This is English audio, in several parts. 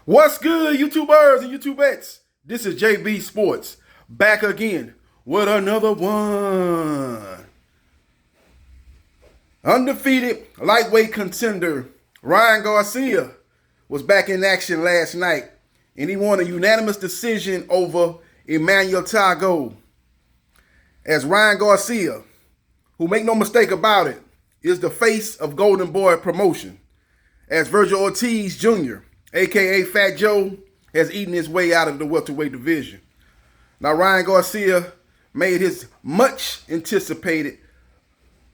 What's good, YouTubers and YouTubettes? This is JB Sports, back again with another one. Undefeated lightweight contender Ryan Garcia was back in action last night, and he won a unanimous decision over Emmanuel Tago. As Ryan Garcia, who, make no mistake about it, is the face of Golden Boy promotion, as Virgil Ortiz Jr., a.k.a. Fat Joe, has eaten his way out of the welterweight division. Now, Ryan Garcia made his much-anticipated,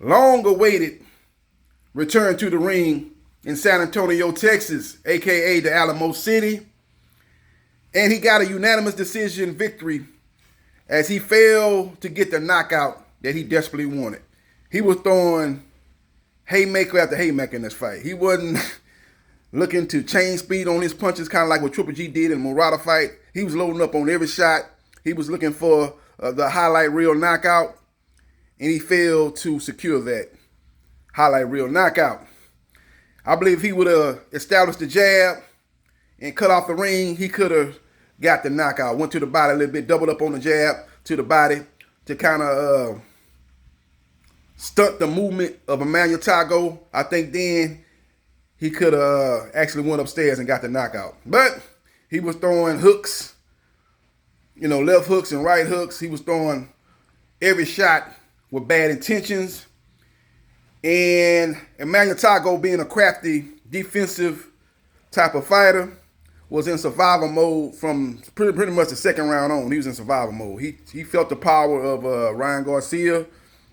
long-awaited return to the ring in San Antonio, Texas, a.k.a. the Alamo City, and he got a unanimous decision victory as he failed to get the knockout that he desperately wanted. He was throwing haymaker after haymaker in this fight. He wasn't looking to chain speed on his punches, kind of like what Triple G did in the Murata fight. He was loading up on every shot. He was looking for the highlight reel knockout, and he failed to secure that highlight reel knockout. I believe if he would have established the jab and cut off the ring, he could have got the knockout. Went to the body a little bit, doubled up on the jab to the body to kind of stunt the movement of Emmanuel Tago. I think then he could have actually went upstairs and got the knockout. But he was throwing hooks, left hooks and right hooks. He was throwing every shot with bad intentions. And Emmanuel Tago, being a crafty, defensive type of fighter, was in survival mode from pretty much the second round on. He was in survival mode. He felt the power of Ryan Garcia,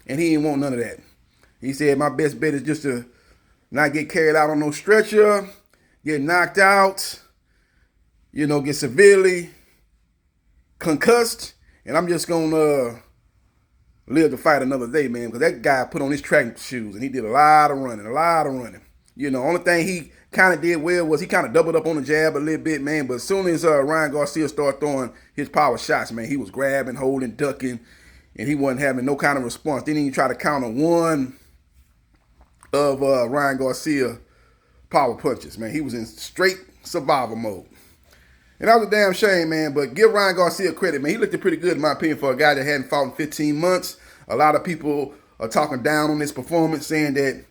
and he didn't want none of that. He said, my best bet is just to not get carried out on no stretcher, get knocked out, get severely concussed, and I'm just going to live to fight another day, man, because that guy put on his track shoes, and he did a lot of running. Only thing he kind of did well was he kind of doubled up on the jab a little bit, man, but as soon as Ryan Garcia started throwing his power shots, man, he was grabbing, holding, ducking, and he wasn't having no kind of response. Didn't even try to counter one of Ryan Garcia power punches, man. He was in straight survival mode. And that was a damn shame, man, but give Ryan Garcia credit, man. He looked pretty good, in my opinion, for a guy that hadn't fought in 15 months. A lot of people are talking down on his performance, saying that,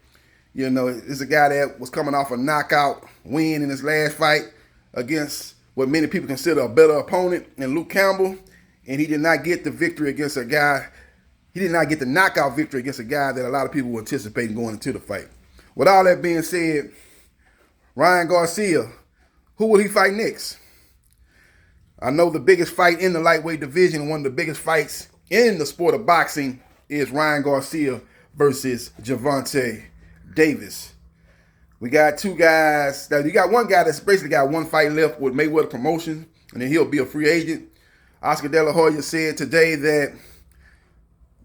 it's a guy that was coming off a knockout win in his last fight against what many people consider a better opponent in Luke Campbell, and he did not get the victory against a guy. He did not get the knockout victory against a guy that a lot of people were anticipating going into the fight. With all that being said, Ryan Garcia, who will he fight next? I know the biggest fight in the lightweight division, one of the biggest fights in the sport of boxing, is Ryan Garcia versus Gervonta Davis. We got two guys. You got one guy that's basically got one fight left with Mayweather Promotions, and then he'll be a free agent. Oscar De La Hoya said today that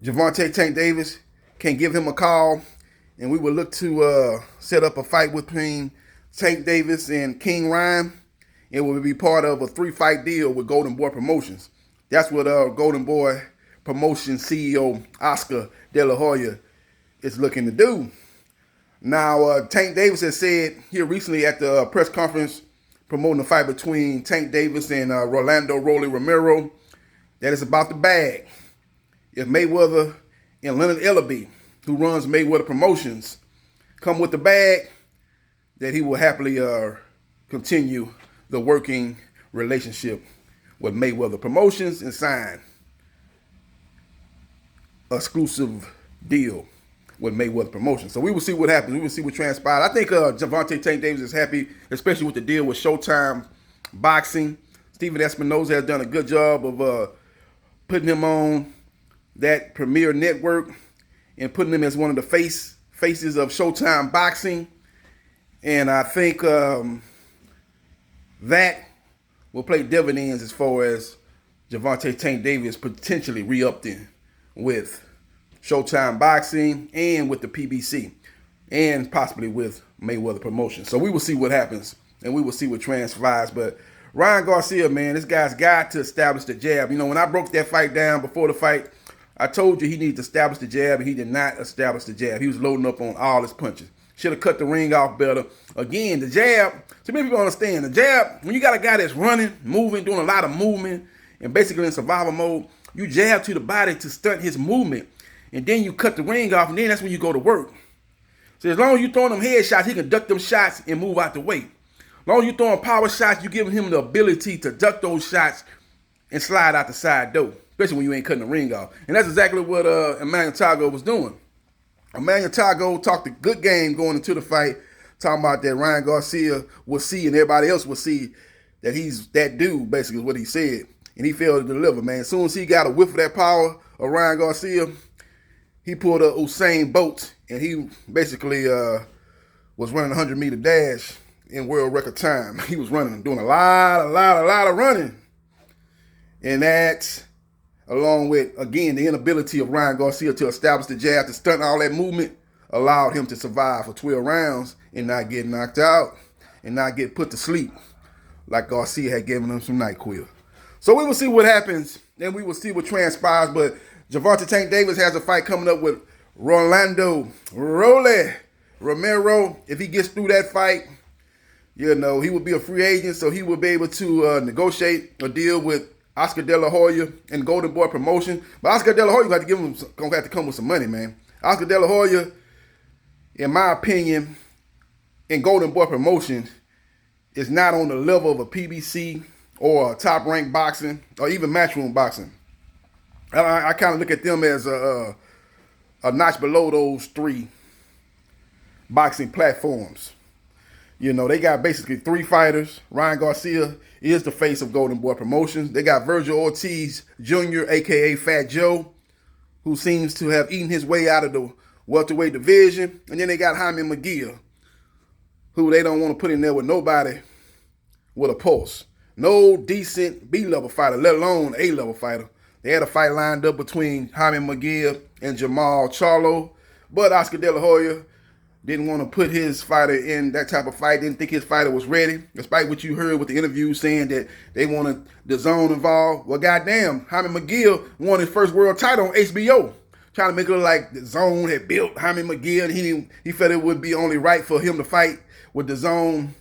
Gervonta Tank Davis can give him a call, and we will look to set up a fight between Tank Davis and King Ryan. It will be part of a 3-fight deal with Golden Boy Promotions. That's what Golden Boy Promotions CEO Oscar De La Hoya is looking to do. Now, Tank Davis has said here recently at the press conference promoting the fight between Tank Davis and Rolando Rolly Romero that it's about the bag. If Mayweather and Leonard Ellaby, who runs Mayweather Promotions, come with the bag, that he will happily continue the working relationship with Mayweather Promotions and sign an exclusive deal with Mayweather Promotions. So we will see what happens. We will see what transpires. I think Gervonta Tank Davis is happy, especially with the deal with Showtime Boxing. Steven Espinoza has done a good job of putting him on that premier network and putting him as one of the faces of Showtime Boxing. And I think that will play dividends as far as Gervonta Tank Davis potentially re-upping with Showtime Boxing and with the PBC and possibly with Mayweather Promotions. So we will see what happens and we will see what transpires. But Ryan Garcia, man, this guy's got to establish the jab. When I broke that fight down before the fight, I told you he needed to establish the jab, and he did not establish the jab. He was loading up on all his punches. Should have cut the ring off better. Again, the jab, so many people understand, the jab, when you got a guy that's running, moving, doing a lot of movement, and basically in survival mode, you jab to the body to stunt his movement. And then you cut the ring off, and then that's when you go to work. So as long as you throwing them headshots, he can duck them shots and move out the way. As long as you throwing power shots, you giving him the ability to duck those shots and slide out the side door, especially when you ain't cutting the ring off. And that's exactly what Emmanuel Tago was doing. Emmanuel Tago talked a good game going into the fight, talking about that Ryan Garcia will see and everybody else will see that he's that dude, basically is what he said. And he failed to deliver, man. As soon as he got a whiff of that power of Ryan Garcia, he pulled a Usain Bolt, and he basically was running a 100-meter dash in world record time. He was doing a lot of running. And that, along with, again, the inability of Ryan Garcia to establish the jab, to stunt all that movement, allowed him to survive for 12 rounds and not get knocked out and not get put to sleep like Garcia had given him some NyQuil. So we will see what happens, and we will see what transpires. But Gervonta Tank Davis has a fight coming up with Rolando Romero. If he gets through that fight, you know, he will be a free agent, so he will be able to negotiate a deal with Oscar De La Hoya and Golden Boy Promotion. But Oscar De La Hoya gonna have to come with some money, man. Oscar De La Hoya, in my opinion, in Golden Boy Promotion, is not on the level of a PBC or a top-ranked boxing or even Matchroom boxing. I kind of look at them as a notch below those three boxing platforms. You know, they got basically 3 fighters. Ryan Garcia is the face of Golden Boy Promotions. They got Virgil Ortiz Jr., a.k.a. Fat Joe, who seems to have eaten his way out of the welterweight division. And then they got Jaime McGill, who they don't want to put in there with nobody with a pulse. No decent B-level fighter, let alone A-level fighter. They had a fight lined up between Jaime McGill and Jamal Charlo, but Oscar De La Hoya didn't want to put his fighter in that type of fight, didn't think his fighter was ready, despite what you heard with the interview saying that they wanted the zone involved. Well, goddamn, Jaime McGill won his first world title on HBO, trying to make it look like the zone had built Jaime McGill, and he felt it would be only right for him to fight with the zone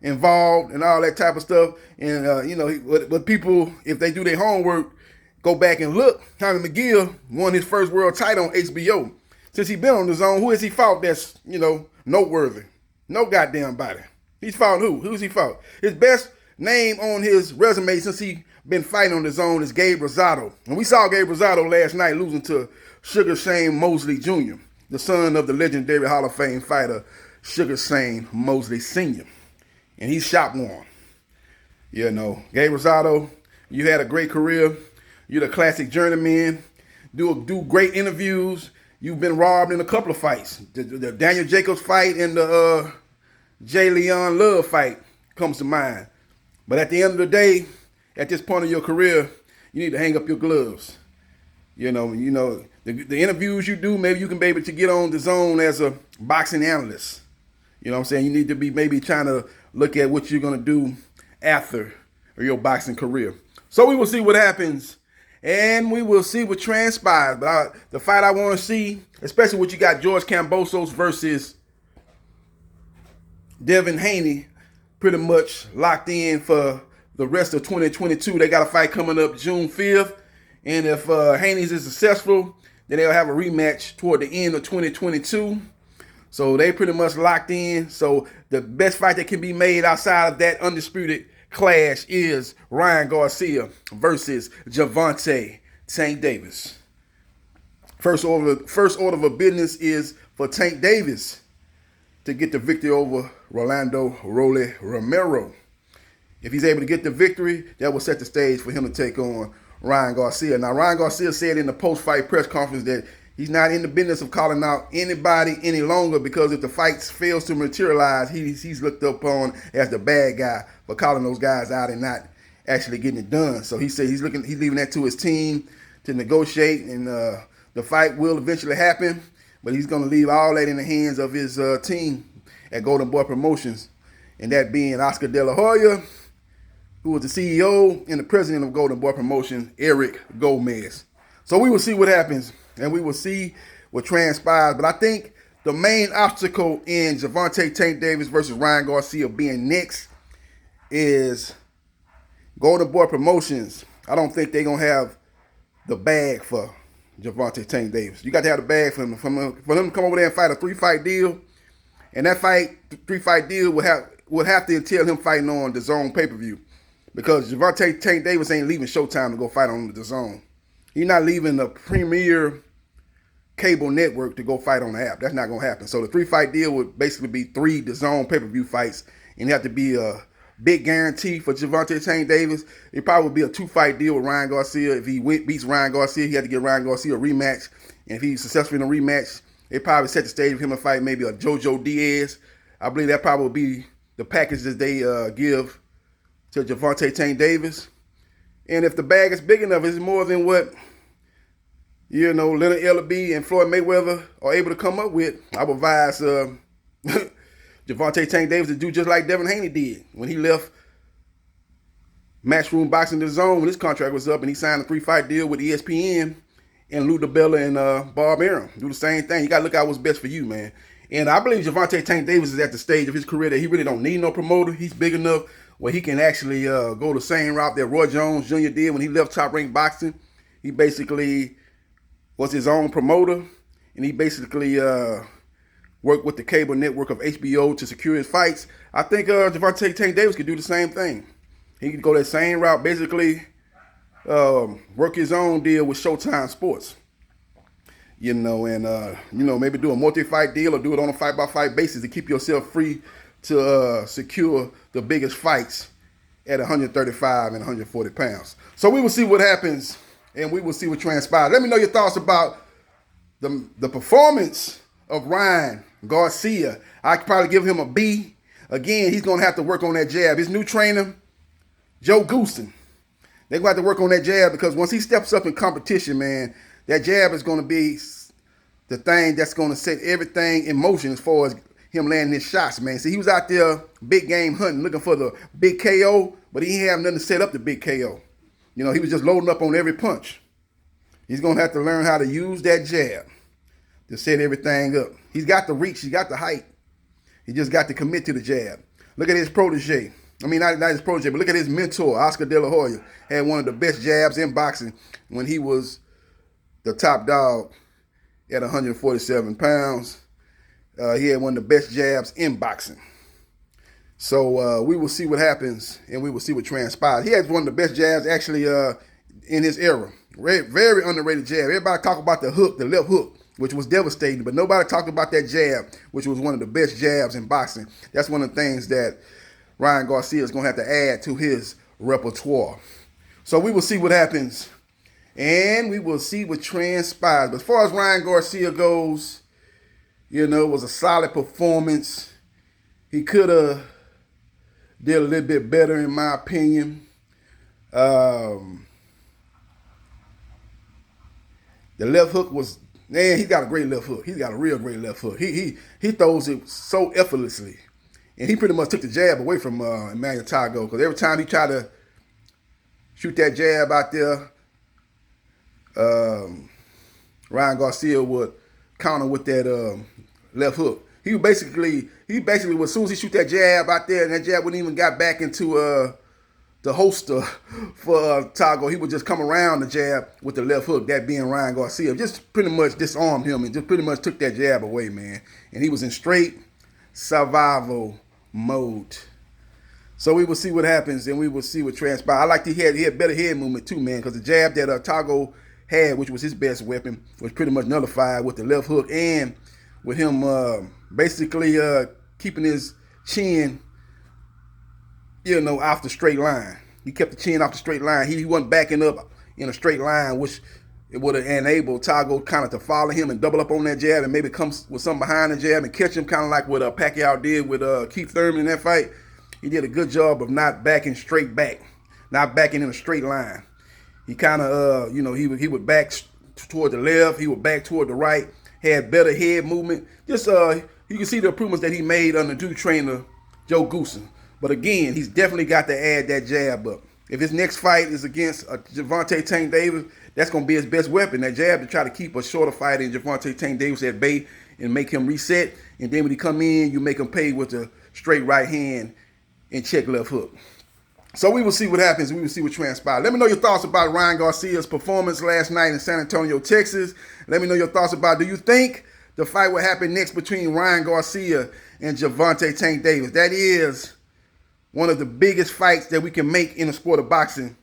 involved and all that type of stuff. And, you know, but people, if they do their homework, go back and look, Jaime McGill won his first world title on HBO. Since he been on the zone, who has he fought that's, you know, noteworthy? No goddamn body. He's fought who? Who's he fought? His best name on his resume since he been fighting on the zone is Gabe Rosado. And we saw Gabe Rosado last night losing to Sugar Shane Mosley Jr., the son of the legendary Hall of Fame fighter Sugar Shane Mosley Sr. And he's shot one. You know, Gabe Rosado, you had a great career. You're the classic journeyman. Do great interviews. You've been robbed in a couple of fights. The Daniel Jacobs fight and the J. Leon Love fight comes to mind. But at the end of the day, at this point of your career, you need to hang up your gloves. You know, the interviews you do, maybe you can be able to get on the zone as a boxing analyst. You know what I'm saying? You need to be maybe trying to look at what you're going to do after your boxing career. So we will see what happens, and we will see what transpires. But the fight I want to see, especially what you got George Kambosos versus Devin Haney, pretty much locked in for the rest of 2022. They got a fight coming up June 5th. And if Haney's is successful, then they'll have a rematch toward the end of 2022. So they pretty much locked in. So the best fight that can be made outside of that undisputed clash is Ryan Garcia versus Gervonta Tank Davis. First order of business is for Tank Davis to get the victory over Rolando Romero. If he's able to get the victory, that will set the stage for him to take on Ryan Garcia. Now, Ryan Garcia said in the post-fight press conference that he's not in the business of calling out anybody any longer, because if the fight fails to materialize, he's looked upon as the bad guy for calling those guys out and not actually getting it done. So he said he's leaving that to his team to negotiate, and the fight will eventually happen, but he's going to leave all that in the hands of his team at Golden Boy Promotions, and that being Oscar De La Hoya, who was the CEO and the president of Golden Boy Promotions, Eric Gomez. So we will see what happens, and we will see what transpires. But I think the main obstacle in Gervonta Tank Davis versus Ryan Garcia being next is Golden Boy Promotions. I don't think they're going to have the bag for Gervonta Tank Davis. You got to have the bag for him to come over there and fight a 3-fight deal. And that 3-fight deal would have to entail him fighting on the DAZN pay-per-view. Because Gervonta Tank Davis ain't leaving Showtime to go fight on the DAZN. He's not leaving the premier cable network to go fight on the app. That's not going to happen. So the 3-fight deal would basically be 3 DAZN pay-per-view fights. And it have to be a big guarantee for Gervonta Tank Davis. It probably would be a 2-fight deal with Ryan Garcia. If he beats Ryan Garcia, he had to get Ryan Garcia a rematch. And if he's successful in a rematch, they probably set the stage for him to fight maybe a JoJo Diaz. I believe that probably would be the package that they give to Gervonta Tank Davis. And if the bag is big enough, it's more than what, Leonard Ellaby and Floyd Mayweather are able to come up with. I would advise Gervonta Tank Davis to do just like Devin Haney did when he left Matchroom Boxing DAZN when his contract was up and he signed a 3-fight deal with ESPN and Lou DiBella and Bob Arum. Do the same thing. You got to look out what's best for you, man. And I believe Gervonta Tank Davis is at the stage of his career that he really don't need no promoter. He's big enough where he can actually go the same route that Roy Jones Jr. did when he left Top Rank Boxing. He basically was his own promoter, and he basically worked with the cable network of HBO to secure his fights. I think Gervonta Tank Davis could do the same thing. He could go that same route, basically work his own deal with Showtime Sports. And maybe do a multi-fight deal or do it on a fight-by-fight basis to keep yourself free to secure the biggest fights at 135 and 140 pounds. So we will see what happens, and we will see what transpires. Let me know your thoughts about the performance of Ryan Garcia. I could probably give him a B. Again, he's going to have to work on that jab. His new trainer, Joe Goosen, they're going to have to work on that jab because once he steps up in competition, man, that jab is going to be the thing that's going to set everything in motion as far as him landing his shots, man. See, he was out there big game hunting, looking for the big KO, but he didn't have nothing to set up the big KO. He was just loading up on every punch. He's going to have to learn how to use that jab to set everything up. He's got the reach. He's got the height. He just got to commit to the jab. Look at his protege. I mean, not his protege, but look at his mentor, Oscar De La Hoya. Had one of the best jabs in boxing when he was the top dog at 147 pounds. He had one of the best jabs in boxing. So we will see what happens, and we will see what transpires. He has one of the best jabs, actually, in his era. Very, very underrated jab. Everybody talk about the hook, the left hook, which was devastating, but nobody talked about that jab, which was one of the best jabs in boxing. That's one of the things that Ryan Garcia is going to have to add to his repertoire. So we will see what happens, and we will see what transpires. But as far as Ryan Garcia goes, it was a solid performance. He could have did a little bit better, in my opinion. The left hook was, man, he's got a great left hook. He's got a real great left hook. He throws it so effortlessly. And he pretty much took the jab away from Emmanuel Tago, because every time he tried to shoot that jab out there, Ryan Garcia would counter with that left hook. He basically, as soon as he shoot that jab out there, and that jab wouldn't even got back into the holster for Tago, he would just come around the jab with the left hook, that being Ryan Garcia. Just pretty much disarmed him and just pretty much took that jab away, man. And he was in straight survival mode. So we will see what happens, and we will see what transpires. I like he had better head movement too, man, because the jab that Tago had, which was his best weapon, was pretty much nullified with the left hook, and with him basically keeping his chin, off the straight line. He kept the chin off the straight line. He wasn't backing up in a straight line, which it would have enabled Tago kind of to follow him and double up on that jab and maybe come with something behind the jab and catch him, kind of like what Pacquiao did with Keith Thurman in that fight. He did a good job of not backing straight back, not backing in a straight line. He kind of, he would back toward the left, he would back toward the right, had better head movement. Just, you can see the improvements that he made under new trainer Joe Goosen. But again, he's definitely got to add that jab up. If his next fight is against Gervonta Tank Davis, that's going to be his best weapon, that jab, to try to keep a shorter fighter in Gervonta Tank Davis at bay and make him reset. And then when he come in, you make him pay with a straight right hand and check left hook. So we will see what happens. We will see what transpires. Let me know your thoughts about Ryan Garcia's performance last night in San Antonio, Texas. Let me know your thoughts about, do you think the fight will happen next between Ryan Garcia and Gervonta Tank Davis? That is one of the biggest fights that we can make in the sport of boxing,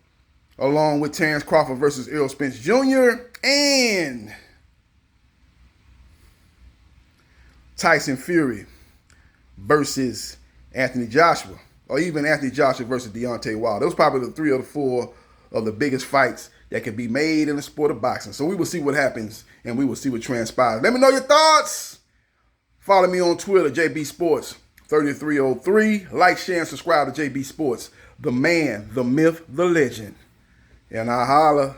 along with Terrence Crawford versus Errol Spence Jr. and Tyson Fury versus Anthony Joshua, or even Anthony Joshua versus Deontay Wilder. Those are probably the 3 or the 4 of the biggest fights that can be made in the sport of boxing. So we will see what happens, and we will see what transpires. Let me know your thoughts. Follow me on Twitter, JBsports 3303. Like, share, and subscribe to JB Sports, the man, the myth, the legend. And I holla.